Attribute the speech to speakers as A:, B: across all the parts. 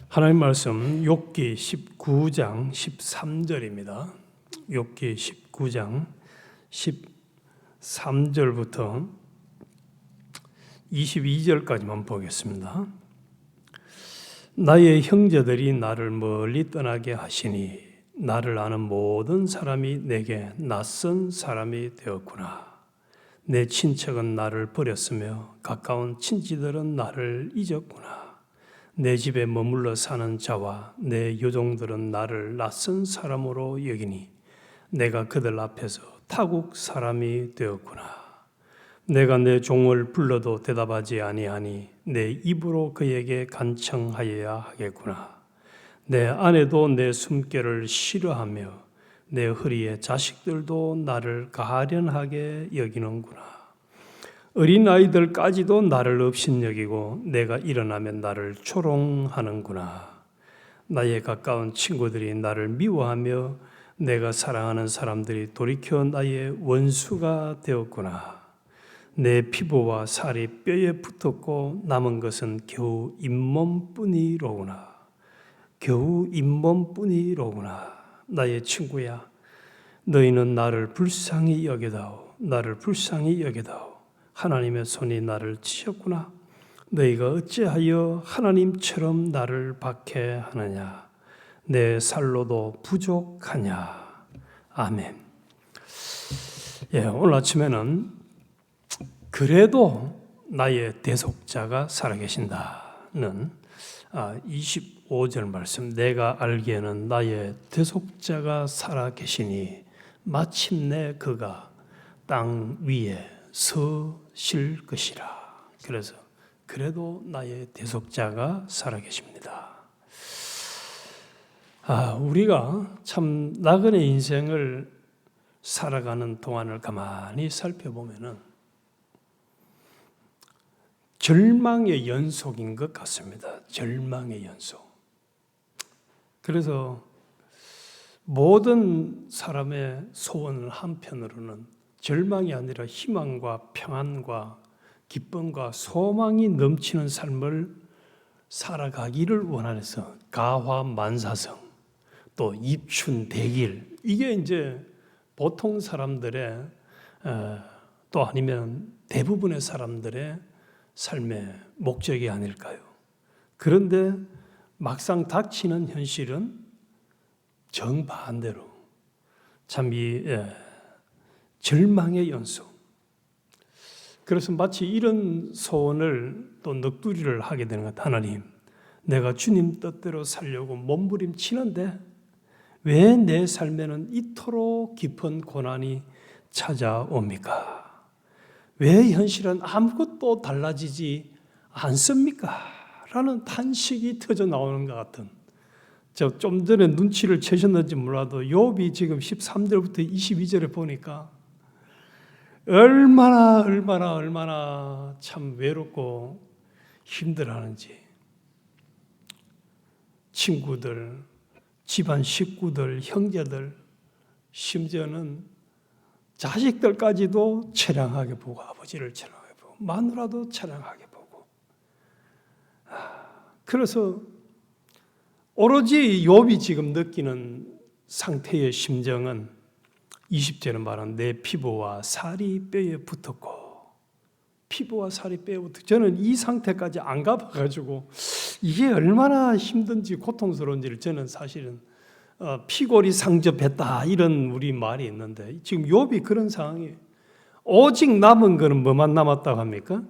A: 하나님 말씀 욥기 19장 13절입니다. 욥기 19장 13절부터 22절까지만 보겠습니다. 나의 형제들이 나를 멀리 떠나게 하시니 나를 아는 모든 사람이 내게 낯선 사람이 되었구나. 내 친척은 나를 버렸으며 가까운 친지들은 나를 잊었구나. 내 집에 머물러 사는 자와 내 요종들은 나를 낯선 사람으로 여기니 내가 그들 앞에서 타국 사람이 되었구나. 내가 내 종을 불러도 대답하지 아니하니 내 입으로 그에게 간청하여야 하겠구나. 내 아내도 내 숨결을 싫어하며 내 허리의 자식들도 나를 가련하게 여기는구나. 어린아이들까지도 나를 업신여기고 내가 일어나면 나를 조롱하는구나. 나의 가까운 친구들이 나를 미워하며 내가 사랑하는 사람들이 돌이켜 나의 원수가 되었구나. 내 피부와 살이 뼈에 붙었고 남은 것은 겨우 잇몸뿐이로구나. 겨우 잇몸뿐이로구나. 나의 친구야, 너희는 나를 불쌍히 여겨다오. 나를 불쌍히 여겨다오. 하나님의 손이 나를 치셨구나. 너희가 어찌하여 하나님처럼 나를 박해하느냐. 내 살로도 부족하냐. 아멘. 오늘 아침에는 그래도 나의 대속자가 살아계신다는 25절 말씀, 내가 알기에는 나의 대속자가 살아계시니 마침내 그가 땅 위에 서실 것이라. 그래서 그래도 나의 대속자가 살아계십니다. 우리가 참 나그네 인생을 살아가는 동안을 가만히 살펴보면은 절망의 연속인 것 같습니다. 절망의 연속. 그래서 모든 사람의 소원을 한편으로는 절망이 아니라 희망과 평안과 기쁨과 소망이 넘치는 삶을 살아가기를 원하면서 가화만사성, 또 입춘대길, 이게 이제 보통 사람들의 또 아니면 대부분의 사람들의 삶의 목적이 아닐까요? 그런데 막상 닥치는 현실은 정반대로 참 이 절망의 연속. 그래서 마치 이런 소원을 또 넋두리를 하게 되는 것. 하나님, 내가 주님 뜻대로 살려고 몸부림치는데 왜 내 삶에는 이토록 깊은 고난이 찾아옵니까? 왜 현실은 아무것도 달라지지 않습니까? 라는 탄식이 터져 나오는 것 같은, 좀 전에 눈치를 채셨는지 몰라도 욥이 지금 13절부터 22절에 보니까 얼마나 참 외롭고 힘들어하는지, 친구들, 집안 식구들, 형제들, 심지어는 자식들까지도 처량하게 보고, 아버지를 처량하게 보고, 마누라도 처량하게 보고. 그래서 오로지 욥이 지금 느끼는 상태의 심정은 20절은 말한 내 피부와 살이 뼈에 붙었고, 피부와 살이 뼈에 붙었고, 저는 이 상태까지 안 가봐가지고 이게 얼마나 힘든지 고통스러운지를 저는 사실은 피골이 상접했다 이런 우리 말이 있는데, 지금 욥이 그런 상황이에요. 오직 남은 거는 뭐만 남았다고 합니까?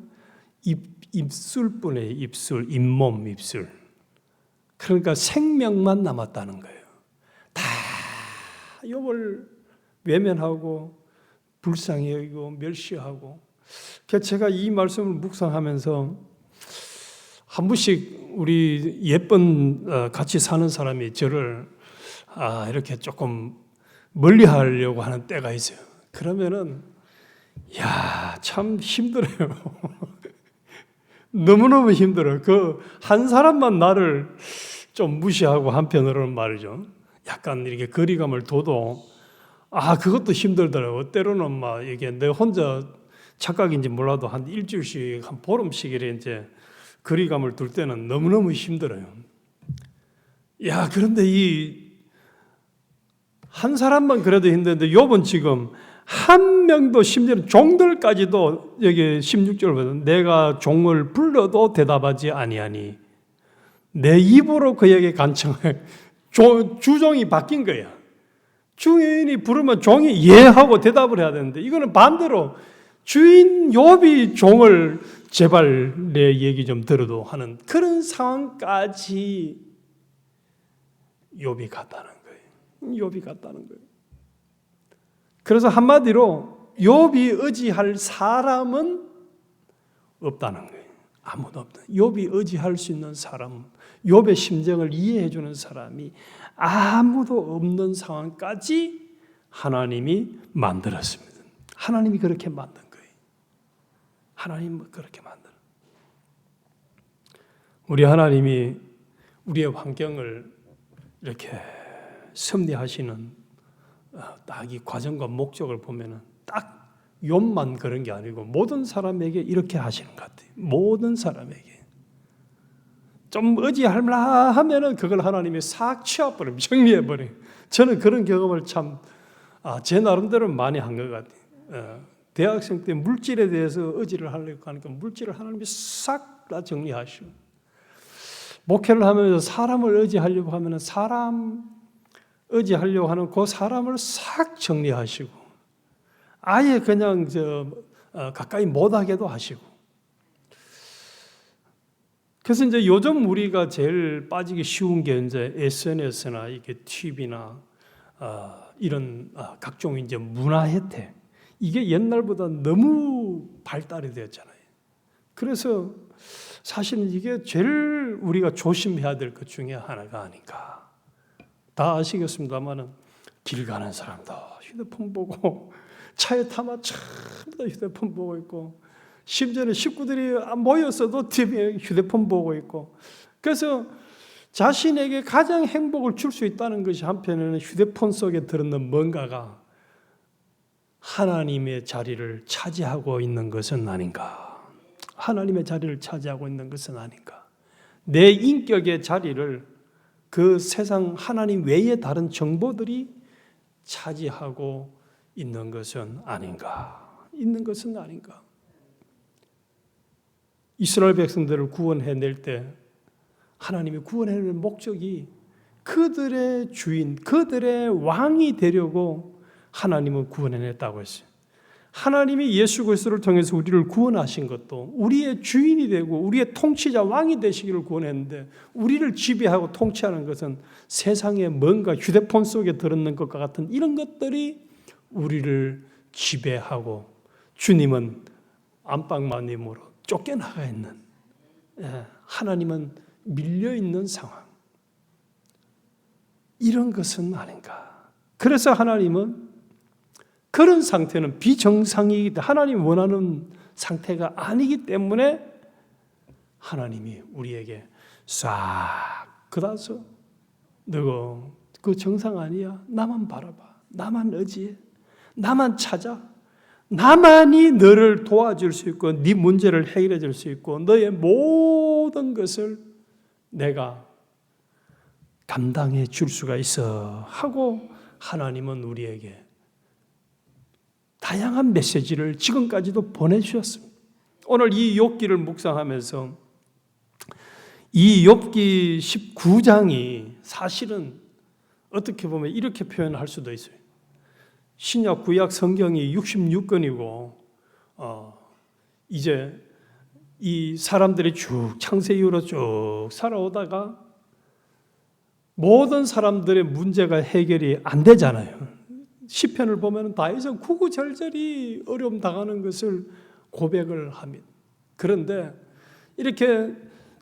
A: 입술뿐이에요. 입술, 잇몸, 입술. 그러니까 생명만 남았다는 거예요. 다 욥을 외면하고 불쌍히 여기고 멸시하고. 그래서 제가 이 말씀을 묵상하면서 한 번씩 우리 예쁜 같이 사는 사람이 저를 이렇게 조금 멀리 하려고 하는 때가 있어요. 그러면은 참 힘들어요. 너무너무 힘들어요. 그 한 사람만 나를 좀 무시하고 한편으로는 말이죠, 약간 이렇게 거리감을 둬도 그것도 힘들더라고요. 때로는 막 이게 내 혼자 착각인지 몰라도 한 일주일씩, 한 보름씩 이제 거리감을 둘 때는 너무너무 힘들어요. 야, 그런데 이 한 사람만 그래도 힘든데 욥은 지금 한 명도, 심지어는 종들까지도, 여기 16절 보면 내가 종을 불러도 대답하지 아니하니 내 입으로 그에게 간청해. 주종이 바뀐 거야. 주인이 부르면 종이 예 하고 대답을 해야 되는데, 이거는 반대로 주인 욥이 종을 제발 내 얘기 좀 들어도 하는 그런 상황까지 욥이 갔다는 거예요. 욥이 갔다는 거예요. 그래서 한마디로 욥이 의지할 사람은 없다는 거예요. 아무도 없다. 욥이 의지할 수 있는 사람은, 욥의 심정을 이해해 주는 사람이 아무도 없는 상황까지 하나님이 만들었습니다. 하나님이 그렇게 만든 거예요. 하나님은 그렇게 만든. 우리 하나님이 우리의 환경을 이렇게 섭리하시는 딱 이 과정과 목적을 보면은 딱 욥만 그런 게 아니고 모든 사람에게 이렇게 하시는 것 같아요. 모든 사람에게 좀 의지할 만하 하면은 그걸 하나님이 싹 치워버려요. 정리해버려요. 저는 그런 경험을 참 제 나름대로 많이 한 것 같아요. 대학생 때 물질에 대해서 의지를 하려고 하니까 물질을 하나님이 싹 다 정리하시고, 목회를 하면서 사람을 의지하려고 하면은 사람 의지하려고 하는 그 사람을 싹 정리하시고, 아예 그냥 가까이 못하게도 하시고. 그래서 이제 요즘 우리가 제일 빠지기 쉬운 게 이제 SNS나 이게 TV나 이런 각종 이제 문화 혜택, 이게 옛날보다 너무 발달이 되었잖아요. 그래서 사실은 이게 제일 우리가 조심해야 될 것 중에 하나가 아닌가. 다 아시겠습니다만은 길 가는 사람도 휴대폰 보고, 차에 타면 전부 다 휴대폰 보고 있고, 심지어는 식구들이 모였어도 TV에 휴대폰 보고 있고. 그래서 자신에게 가장 행복을 줄 수 있다는 것이 한편에는 휴대폰 속에 들었는 뭔가가 하나님의 자리를 차지하고 있는 것은 아닌가. 하나님의 자리를 차지하고 있는 것은 아닌가. 내 인격의 자리를 그 세상 하나님 외의 다른 정보들이 차지하고 있는 것은 아닌가. 있는 것은 아닌가. 이스라엘 백성들을 구원해낼 때 하나님이 구원해낼 목적이 그들의 주인, 그들의 왕이 되려고 하나님은 구원해냈다고 했어요. 하나님이 예수 그리스도를 통해서 우리를 구원하신 것도 우리의 주인이 되고 우리의 통치자 왕이 되시기를 구원했는데, 우리를 지배하고 통치하는 것은 세상에 뭔가 휴대폰 속에 들었는 것과 같은 이런 것들이 우리를 지배하고, 주님은 안방마님으로 쫓겨나가 있는, 하나님은 밀려있는 상황, 이런 것은 아닌가. 그래서 하나님은 그런 상태는 비정상이기 때문에, 하나님 원하는 상태가 아니기 때문에 하나님이 우리에게 싹 그다서 너 그 정상 아니야, 나만 바라봐, 나만 의지해, 나만 찾아, 나만이 너를 도와줄 수 있고 네 문제를 해결해 줄 수 있고 너의 모든 것을 내가 감당해 줄 수가 있어 하고, 하나님은 우리에게 다양한 메시지를 지금까지도 보내주셨습니다. 오늘 이 욥기를 묵상하면서 이 욥기 19장이 사실은 어떻게 보면 이렇게 표현할 수도 있어요. 신약 구약 성경이 66권이고 이제 이 사람들이 쭉 창세 이후로 쭉 살아오다가 모든 사람들의 문제가 해결이 안 되잖아요. 시편을 보면 다 이상 구구절절히 어려움 당하는 것을 고백을 합니다. 그런데 이렇게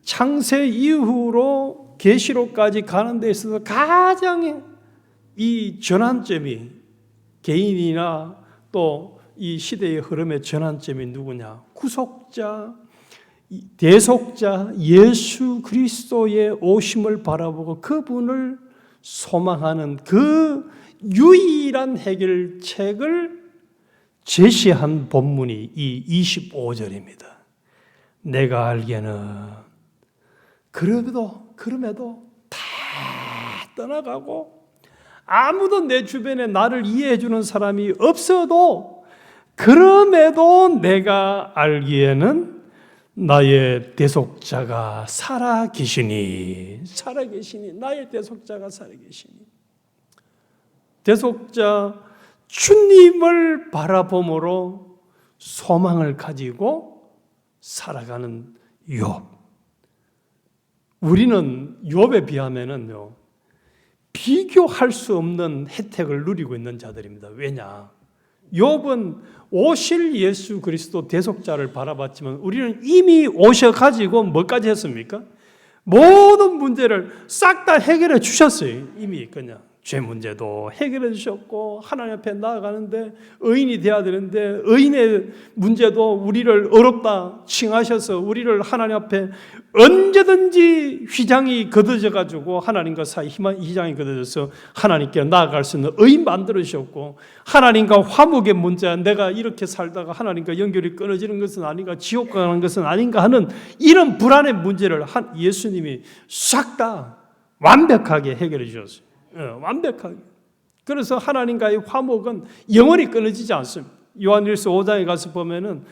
A: 창세 이후로 계시록까지 가는 데 있어서 가장 이 전환점이, 개인이나 또 이 시대의 흐름의 전환점이 누구냐? 구속자, 대속자 예수 그리스도의 오심을 바라보고 그분을 소망하는 그 유일한 해결책을 제시한 본문이 이 25절입니다. 내가 알기에는 그럼에도 떠나가고 아무도 내 주변에 나를 이해해 주는 사람이 없어도 그럼에도 내가 알기에는 나의 대속자가 살아계시니 나의 대속자가 살아계시니 대속자 주님을 바라봄으로 소망을 가지고 살아가는 욥. 우리는 욥에 비하면은요 비교할 수 없는 혜택을 누리고 있는 자들입니다. 왜냐? 욥은 오실 예수 그리스도 대속자를 바라봤지만 우리는 이미 오셔가지고 뭐까지 했습니까? 모든 문제를 싹 다 해결해 주셨어요. 이미 그냥 죄 문제도 해결해 주셨고 하나님 앞에 나아가는데 의인이 되어야 되는데 의인의 문제도 우리를 어렵다 칭하셔서 우리를 하나님 앞에 언제든지 휘장이 걷어져 가지고 하나님과 사이 휘장이 걷어져서 하나님께 나아갈 수 있는 의인 만들어 주셨고 하나님과 화목의 문제 내가 이렇게 살다가 하나님과 연결이 끊어지는 것은 아닌가 지옥 가는 것은 아닌가 하는 이런 불안의 문제를 예수님이 싹 다 완벽하게 해결해 주셨어요. 완벽하게. 그래서 하나님과의 화목은 영원히 끊어지지 않습니다. 요한일서 5장에 가서 보면은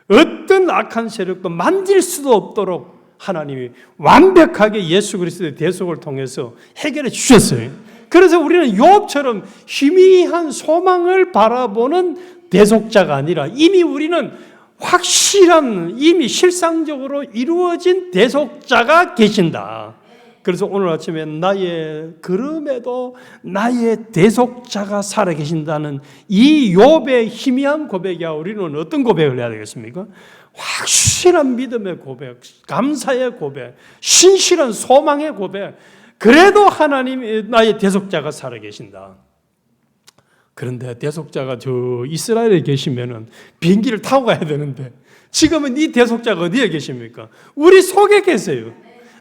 A: 어떤 악한 세력도 만질 수도 없도록 하나님이 완벽하게 예수 그리스도의 대속을 통해서 해결해 주셨어요. 그래서 우리는 욥처럼 희미한 소망을 바라보는 대속자가 아니라 이미 우리는 확실한 이미 실상적으로 이루어진 대속자가 계신다. 그래서 오늘 아침에 그럼에도 나의 대속자가 살아계신다는 이 욥의 희미한 고백이야. 우리는 어떤 고백을 해야 되겠습니까? 확실한 믿음의 고백, 감사의 고백, 신실한 소망의 고백. 그래도 하나님이 나의 대속자가 살아계신다. 그런데 대속자가 저 이스라엘에 계시면은 비행기를 타고 가야 되는데 지금은 이 대속자가 어디에 계십니까? 우리 속에 계세요.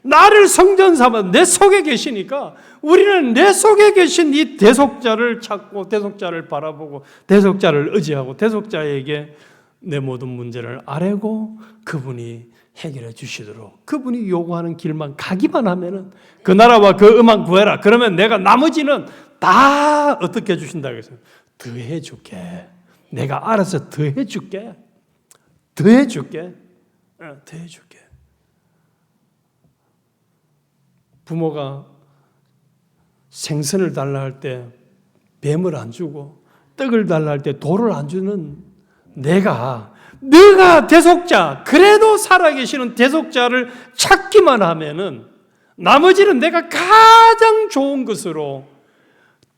A: 나를 성전 삼아 내 속에 계시니까 우리는 내 속에 계신 이 대속자를 찾고 대속자를 바라보고 대속자를 의지하고 대속자에게 내 모든 문제를 아뢰고 그분이 해결해 주시도록 그분이 요구하는 길만 가기만 하면은 그 나라와 그 음악 구해라. 그러면 내가 나머지는 다 어떻게 해주신다고 해서 더해 줄게. 내가 알아서 더해 줄게. 더해 줄게. 더해 줄게. 부모가 생선을 달라 할 때 뱀을 안 주고 떡을 달라 할 때 돌을 안 주는 내가 대속자, 그래도 살아계시는 대속자를 찾기만 하면은 나머지는 내가 가장 좋은 것으로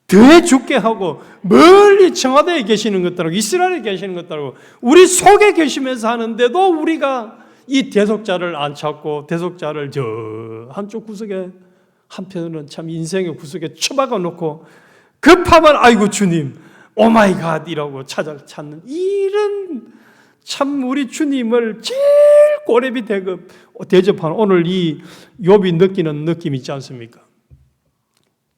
A: 더해 줄게 하고 멀리 청와대에 계시는 것들하고 이스라엘에 계시는 것들하고 우리 속에 계시면서 하는데도 우리가 이 대속자를 안 찾고 대속자를 저 한쪽 구석에 한편으로는 참 인생의 구석에 처박아 놓고 급하면 아이고 주님 오마이갓 이라고 찾는 이런 참 우리 주님을 제일 꼬레비 대접하는 오늘 이 욥이 느끼는 느낌 있지 않습니까?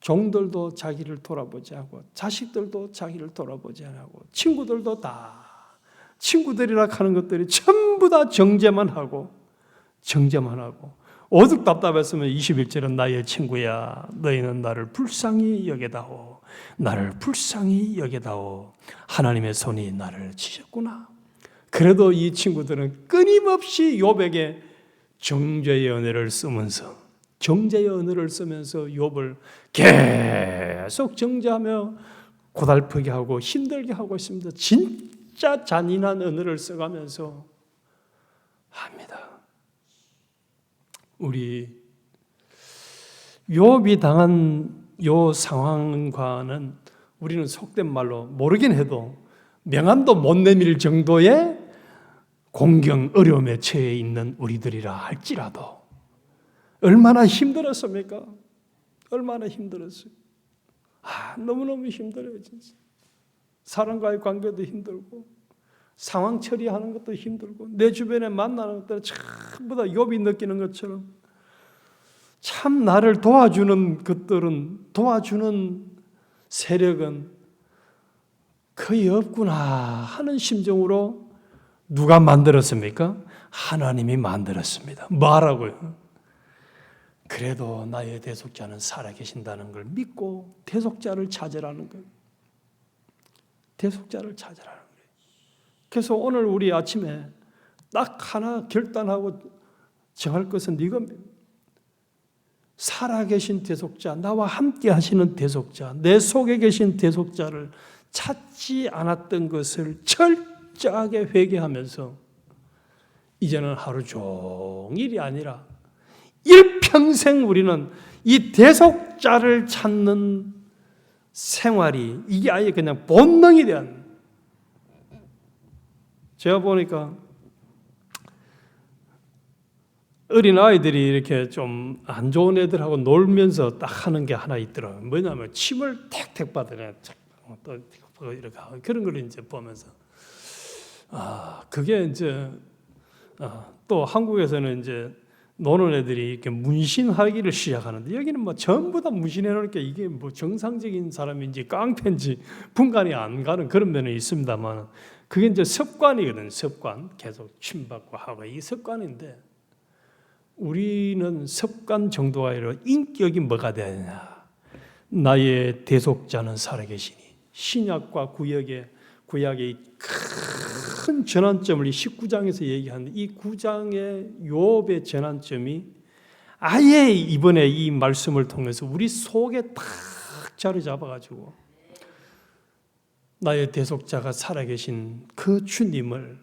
A: 종들도 자기를 돌아보지 않고 자식들도 자기를 돌아보지 않고 친구들도 다 친구들이라 하는 것들이 전부 다 정죄만 하고 오죽 답답했으면 21절은 나의 친구야 너희는 나를 불쌍히 여겨다오 나를 불쌍히 여겨다오 하나님의 손이 나를 치셨구나. 그래도 이 친구들은 끊임없이 욥에게 정죄의 언어를 쓰면서 욥을 계속 정죄하며 고달프게 하고 힘들게 하고 있습니다. 진짜 잔인한 언어를 써가면서 합니다. 우리 욥이 당한 요 상황과는 우리는 속된 말로 모르긴 해도 명함도 못 내밀 정도의 공경 어려움에 처해 있는 우리들이라 할지라도 얼마나 힘들었습니까? 얼마나 힘들었어요. 너무너무 힘들어요. 진짜. 사람과의 관계도 힘들고 상황 처리하는 것도 힘들고 내 주변에 만나는 것들은 전부 다 욥이 느끼는 것처럼 참 나를 도와주는 세력은 거의 없구나 하는 심정으로 누가 만들었습니까? 하나님이 만들었습니다. 뭐라고요? 그래도 나의 대속자는 살아계신다는 걸 믿고 대속자를 찾으라는 거예요. 대속자를 찾으라는 거예요. 그래서 오늘 우리 아침에 딱 하나 결단하고 정할 것은 이겁니다. 살아계신 대속자, 나와 함께 하시는 대속자, 내 속에 계신 대속자를 찾지 않았던 것을 철저하게 회개하면서 이제는 하루 종일이 아니라 일평생 우리는 이 대속자를 찾는 생활이 이게 아예 그냥 본능이 되는. 제가 보니까 어린 아이들이 이렇게 좀 안 좋은 애들하고 놀면서 딱 하는 게 하나 있더라고요. 뭐냐면 침을 택택 받으래. 또 이렇게 그런 걸 이제 보면서 그게 이제 또 한국에서는 이제 노는 애들이 이렇게 문신하기를 시작하는데 여기는 뭐 전부 다 문신해 놓으니까 이게 뭐 정상적인 사람인지 깡패인지 분간이 안 가는 그런 면은 있습니다만 그게 이제 습관이거든. 습관. 계속 침 받고 하고 이 습관인데 우리는 습관 정도가 아니라 인격이 뭐가 되느냐. 나의 대속자는 살아계시니. 신약과 구약의 큰 전환점을 이 19장에서 얘기하는데 이 9장의 욥의 전환점이 아예 이번에 이 말씀을 통해서 우리 속에 딱 자리 잡아가지고 나의 대속자가 살아계신 그 주님을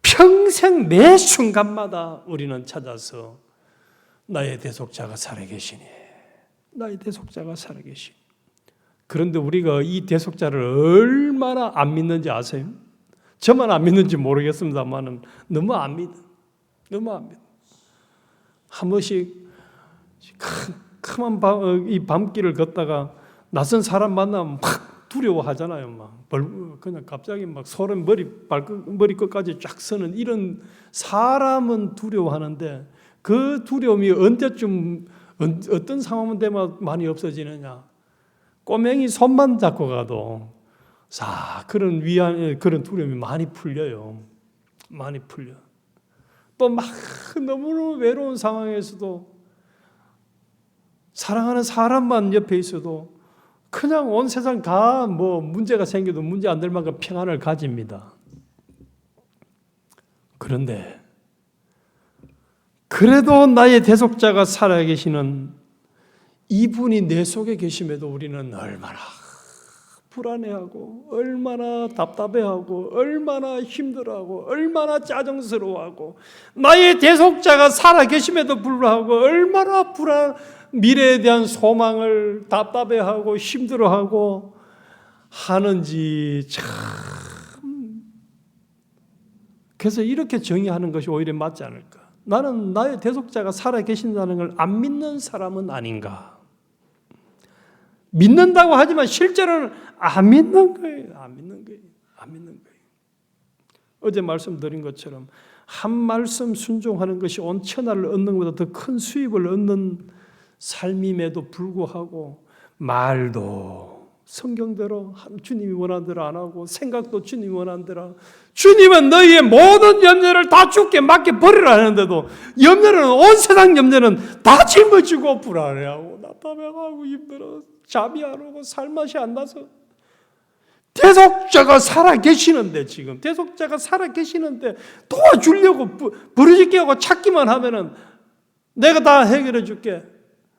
A: 평생 매 순간마다 우리는 찾아서 나의 대속자가 살아계시니 나의 대속자가 살아계시니. 그런데 우리가 이 대속자를 얼마나 안 믿는지 아세요? 저만 안 믿는지 모르겠습니다만 너무 안 믿어. 너무 안 믿어. 한 번씩 큰 이 밤길을 걷다가 낯선 사람 만나면 막 두려워하잖아요. 막 그냥 갑자기 막 소름 머리끝까지 쫙 서는 이런 사람은 두려워하는데 그 두려움이 언제쯤 어떤 상황 되면 많이 없어지느냐? 꼬맹이 손만 잡고 가도 그런 그런 두려움이 많이 풀려요. 많이 풀려. 또 막 너무너무 외로운 상황에서도 사랑하는 사람만 옆에 있어도 그냥 온 세상 다 뭐 문제가 생겨도 문제 안 될 만큼 평안을 가집니다. 그런데 그래도 나의 대속자가 살아계시는 이분이 내 속에 계심에도 우리는 얼마나 불안해하고 얼마나 답답해하고 얼마나 힘들어하고 얼마나 짜증스러워하고 나의 대속자가 살아계심에도 불구하고 얼마나 미래에 대한 소망을 답답해하고 힘들어하고 하는지 참. 그래서 이렇게 정의하는 것이 오히려 맞지 않을까? 나는 나의 대속자가 살아계신다는 걸 안 믿는 사람은 아닌가? 믿는다고 하지만 실제로는 안 믿는 거예요. 안 믿는 거예요. 안 믿는 거예요. 어제 말씀드린 것처럼 한 말씀 순종하는 것이 온 천하를 얻는 것보다 더 큰 수입을 얻는 삶임에도 불구하고 말도 성경대로 주님이 원하는 대로 안 하고 생각도 주님이 원하는 대로 주님은 너희의 모든 염려를 다 주께 맡겨 버리라 하는데도 염려는 온 세상 염려는 다 짊어지고 불안해하고 답답해하고 힘들어 잠이 안 오고 살맛이 안 나서 대속자가 살아계시는데 지금 대속자가 살아계시는데 도와주려고 부르짖게 하고 찾기만 하면은 내가 다 해결해 줄게.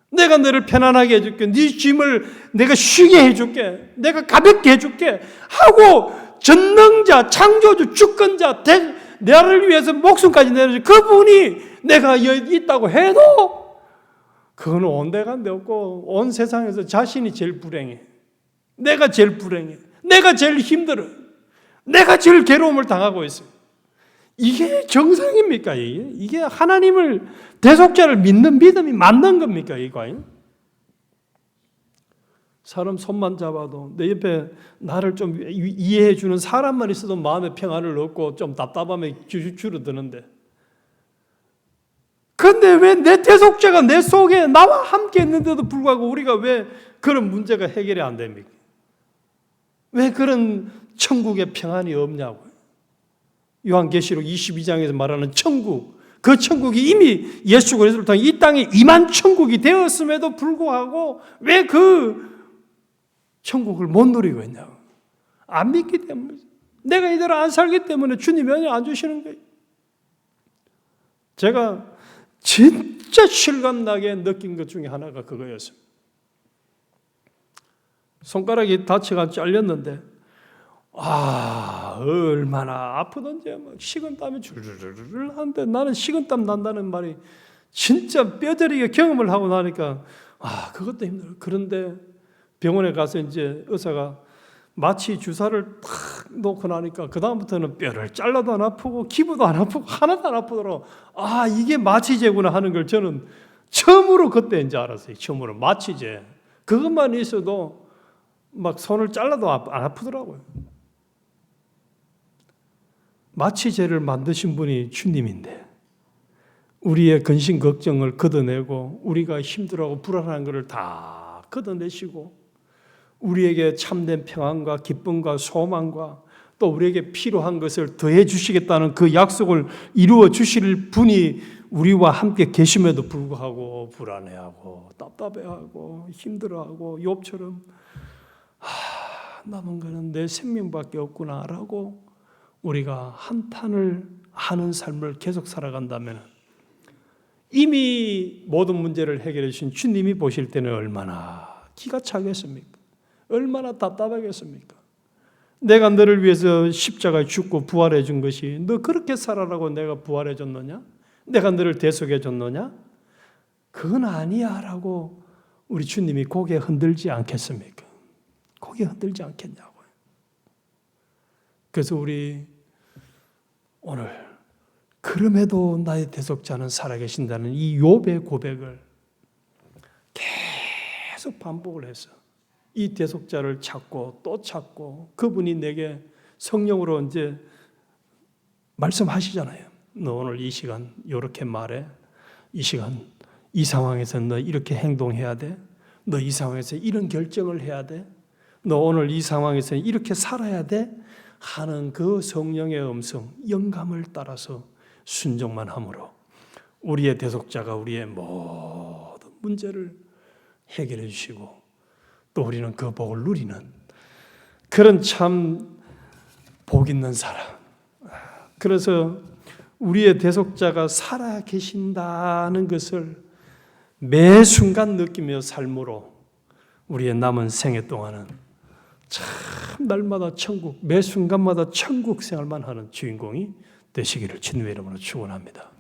A: 내가 너를 편안하게 해줄게. 네 짐을 내가 쉬게 해줄게. 내가 가볍게 해줄게. 하고 전능자, 창조주, 주권자, 나를 위해서 목숨까지 내려준 그분이 내가 있다고 해도 그건 온데간데 없고 온 세상에서 자신이 제일 불행해. 내가 제일 불행해. 내가 제일 힘들어. 내가 제일 괴로움을 당하고 있어요. 이게 정상입니까? 이게 하나님을 대속자를 믿는 믿음이 맞는 겁니까? 이거 사람 손만 잡아도 내 옆에 나를 좀 이해해 주는 사람만 있어도 마음의 평안을 얻고 좀 답답함에 줄어드는데 그런데 왜 내 대속자가 내 속에 나와 함께 있는데도 불구하고 우리가 왜 그런 문제가 해결이 안 됩니까? 왜 그런 천국의 평안이 없냐고요? 요한계시록 22장에서 말하는 천국, 그 천국이 이미 예수 그리스도를 통해 이 땅에 임한 천국이 되었음에도 불구하고 왜 그 천국을 못 누리고 있냐고. 안 믿기 때문에. 내가 이대로 안 살기 때문에 주님이 은혜 안 주시는 거예요. 제가 진짜 실감나게 느낀 것 중에 하나가 그거였습니다. 손가락이 다쳐가 잘렸는데 얼마나 아프던지 막 식은땀이 줄줄줄 하는데 나는 식은땀 난다는 말이 진짜 뼈저리게 경험을 하고 나니까 그것도 힘들어. 그런데 병원에 가서 이제 의사가 마취 주사를 탁 놓고 나니까 그 다음부터는 뼈를 잘라도 안 아프고 기부도 안 아프고 하나도 안 아프더라고. 이게 마취제구나 하는 걸 저는 처음으로 그때 이제 알았어요. 처음으로 마취제. 그것만 있어도 막 손을 잘라도 안 아프더라고요. 마취제를 만드신 분이 주님인데 우리의 근심 걱정을 걷어내고 우리가 힘들어하고 불안한 것을 다 걷어내시고 우리에게 참된 평안과 기쁨과 소망과 또 우리에게 필요한 것을 더해 주시겠다는 그 약속을 이루어 주실 분이 우리와 함께 계심에도 불구하고 불안해하고 답답해하고 힘들어하고 욥처럼 남은 것은 내 생명밖에 없구나라고 우리가 한탄을 하는 삶을 계속 살아간다면 이미 모든 문제를 해결해 주신 주님이 보실 때는 얼마나 기가 차겠습니까? 얼마나 답답하겠습니까? 내가 너를 위해서 십자가에 죽고 부활해 준 것이 너 그렇게 살아라고 내가 부활해 줬느냐? 내가 너를 대속해 줬느냐? 그건 아니야 라고 우리 주님이 고개 흔들지 않겠습니까? 고개 흔들지 않겠냐고요. 그래서 우리 오늘 그럼에도 나의 대속자는 살아계신다는 이 욥의 고백을 계속 반복을 해서 이 대속자를 찾고 또 찾고 그분이 내게 성령으로 이제 말씀하시잖아요. 너 오늘 이 시간 이렇게 말해. 이 시간 이 상황에서 너 이렇게 행동해야 돼. 너 이 상황에서 이런 결정을 해야 돼. 너 오늘 이 상황에서 이렇게 살아야 돼. 하는 그 성령의 음성, 영감을 따라서 순종만 함으로 우리의 대속자가 우리의 모든 문제를 해결해 주시고 또 우리는 그 복을 누리는 그런 참 복 있는 사람. 그래서 우리의 대속자가 살아 계신다는 것을 매 순간 느끼며 삶으로 우리의 남은 생애 동안은 참 날마다 천국, 매 순간마다 천국 생활만 하는 주인공이 되시기를 주님의 이름으로 축원합니다.